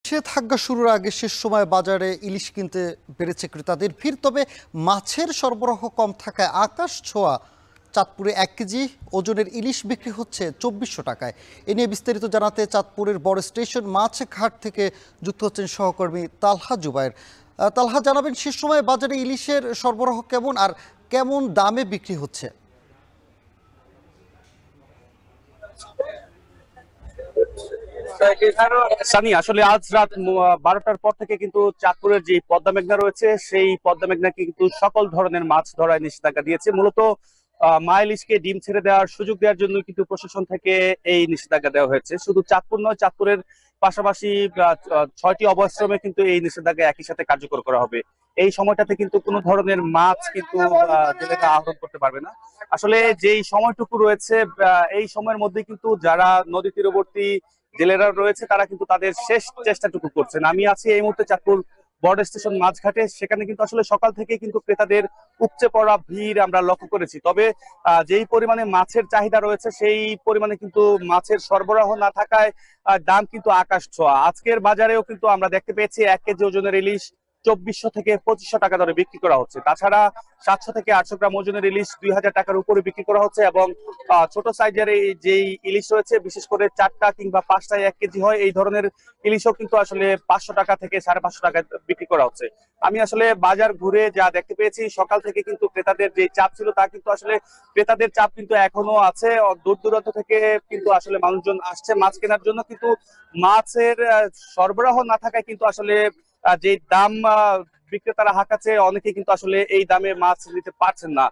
নিষেধাজ্ঞা শুরুর আগে শেষ সময় বাজারে ইলিশ কিনতে বেড়েছে ক্রেতাদের ভিড়। তবে মাছের সরবরাহ কম থাকায় আকাশ ছোঁয়া চাঁদপুরে 1 কেজি ওজনের ইলিশ বিক্রি হচ্ছে 2400 টাকায়। এ নিয়ে বিস্তারিত জানাতে চাঁদপুরের বড় স্টেশন মাছ ঘাট থেকে যুক্ত হচ্ছেন সহকর্মী তালহা জুবায়ের। তালহা, জানাবেন শেষ সময় বাজারে ইলিশের সরবরাহ কেমন আর কেমন দামে বিক্রি হচ্ছে? সানি, আসলে আজ রাত 12টার পর থেকে কিন্তু চাঁদপুরের যে পদ্মা মেঘনা রয়েছে সেই পদ্মা মেঘনাকে কিন্তু সকল ধরনের মাছ ধরায় নিষেধাজ্ঞা দিয়েছে। মূলত মা ইলিশকে ডিম ছেড়ে দেওয়ার সুযোগ দেওয়ার জন্য কিন্তু প্রশাসন থেকে এই নিষেধাজ্ঞা দেওয়া হয়েছে। শুধু চাঁদপুর নয়, চাঁদপুরের পাশাপাশি 6টি অভয়াশ্রমে কিন্তু এই নিষেধাজ্ঞা একই সাথে কার্যকর করা হবে। এই সময়টাতে কিন্তু কোনো ধরনের মাছ কিন্তু জেলেরা আহরণ করতে পারবে না। আসলে যেই সময়টুকু রয়েছে এই সময়ের মধ্যে কিন্তু যারা নদী তীরবর্তী জেলেরা রয়েছে তারা কিন্তু তাদের শেষ চেষ্টাটুকু করছেন। আমি আছি এই মুহূর্তে চাঁদপুর বর্ডার স্টেশন মাঝঘাটে। সেখানে কিন্তু আসলে সকাল থেকে কিন্তু ক্রেতাদের উপচে পড়া ভিড় আমরা লক্ষ্য করেছি। তবে যেই পরিমাণে মাছের চাহিদা রয়েছে সেই পরিমাণে কিন্তু মাছের সরবরাহ না থাকায় দাম কিন্তু আকাশ ছোঁয়া। আজকের বাজারেও কিন্তু আমরা দেখতে পেয়েছি 1 কেজি ওজনের ইলিশ 2400 থেকে 2500 টাকা দরে বিক্রি করা হচ্ছে। তাছাড়া 700 থেকে 800 গ্রাম ওজনের ইলিশ 2000 টাকার উপরে বিক্রি করা হচ্ছে এবং ছোট সাইজের এই যেই ইলিশ রয়েছে, বিশেষ করে 4টা কিংবা 5টায় 1 কেজি হয়, এই ধরনের ইলিশও কিন্তু আসলে 500 টাকা থেকে 550 টাকায় বিক্রি করা হচ্ছে। আমি আসলে বাজার ঘুরে যা দেখতে পেয়েছি, সকাল থেকে কিন্তু ক্রেতাদের যে চাপ ছিল তা কিন্তু আসলে ক্রেতাদের চাপ কিন্তু এখনো আছে। দূর দূরান্ত থেকে কিন্তু আসলে মানুষজন আসছে মাছ কেনার জন্য, কিন্তু মাছের সরবরাহ না থাকায় কিন্তু আসলে যে দাম বিক্রেতারা হাঁকাচ্ছে, অনেকে কিন্তু আসলে এই দামে মাছ নিতে পারছেন না।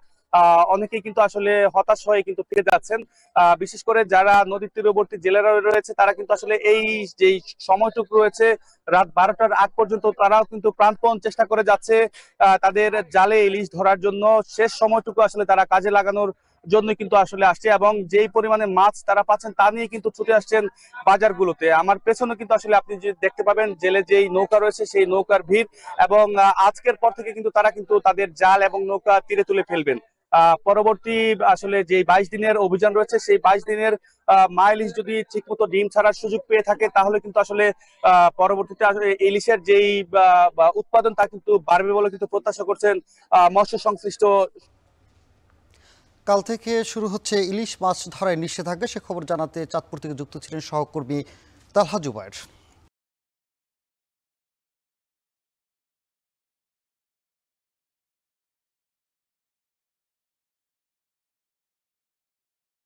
অনেকেই কিন্তু আসলে হতাশ হয়ে কিন্তু ফিরে যাচ্ছেন। বিশেষ করে যারা নদীর তীরবর্তী জেলেরা রয়েছে তারা কিন্তু আসলে এই যে সময়টুকু রয়েছে রাত 12টার আগ পর্যন্ত তারাও কিন্তু প্রাণপণ চেষ্টা করে যাচ্ছে তাদের জালে ইলিশ ধরার জন্য। শেষ সময়টুকু আসলে তারা কাজে লাগানোর জন্য কিন্তু আসলে আসছে এবং যেই পরিমাণে মাছ তারা পাচ্ছেন তা নিয়ে কিন্তু ছুটে আসছেন বাজারগুলোতে। আমার পেছনে কিন্তু আসলে আপনি যে দেখতে পাবেন জেলে যেই নৌকা রয়েছে সেই নৌকার ভিড়, এবং আজকের পর থেকে কিন্তু তারা কিন্তু তাদের জাল এবং নৌকা তীরে তুলে ফেলবেন। পরবর্তী আসলে যে 22 দিনের অভিযান রয়েছে সেই 22 দিনের মা ইলিশ যদি ঠিকমতো ডিম ছাড়ার সুযোগ পেয়ে থাকে তাহলে কিন্তু আসলে পরবর্তীতে আসলে ইলিশের যেই উৎপাদন তা কিন্তু বাড়বে বলে কিন্তু প্রত্যাশা করছেন মৎস্য সংশ্লিষ্ট। কাল থেকে শুরু হচ্ছে ইলিশ মাছ ধরায় নিষেধাজ্ঞা, সে খবর জানাতে চাঁদপুর থেকে যুক্ত ছিলেন সহকর্মী তালহা জুবায়ের।